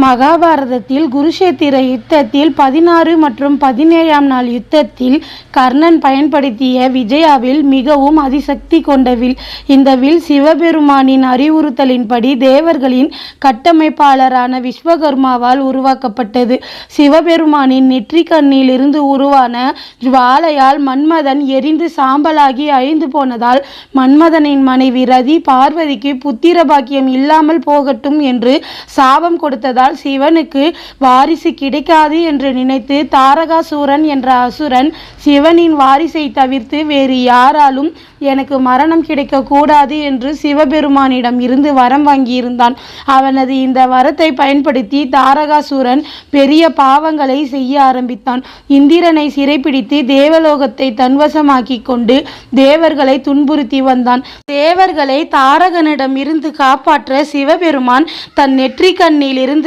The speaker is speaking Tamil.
மகாபாரதத்தில் குருஷேத்திர யுத்தத்தில் 16 மற்றும் 17ஆம் நாள் யுத்தத்தில் கர்ணன் பயன்படுத்திய விஜயாவில் மிகவும் அதிசக்தி கொண்ட வில். இந்த வில் சிவபெருமானின் அறிவுறுத்தலின்படி தேவர்களின் கட்டமைப்பாளரான விஸ்வகர்மாவால் உருவாக்கப்பட்டது. சிவபெருமானின் நெற்றிக்கண்ணில் இருந்து உருவான ஜுவாலையால் மன்மதன் எரிந்து சாம்பலாகி அழிந்து போனதால் மன்மதனின் மனைவி ரதி பார்வதிக்கு புத்திர பாக்கியம் இல்லாமல் போகட்டும் என்று சாபம் கொடுத்ததால் சிவனுக்கு வாரிசு கிடைக்காது என்று நினைத்து தாரகாசூரன் என்ற அசுரன் சிவனின் வாரிசை தவிர்த்து வேறு யாராலும் எனக்கு மரணம் கிடைக்க கூடாது என்று சிவபெருமானிடம் இருந்து வரம் வாங்கியிருந்தான். அவனது இந்த வரத்தை பயன்படுத்தி தாரகாசூரன் பெரிய பாவங்களை செய்ய ஆரம்பித்தான். இந்திரனை சிறைப்பிடித்து தேவலோகத்தை தன்வசமாக்கி கொண்டு தேவர்களை துன்புறுத்தி வந்தான். தேவர்களை தாரகனிடம் இருந்து காப்பாற்ற சிவபெருமான் தன் நெற்றிக்கண்ணில் இருந்து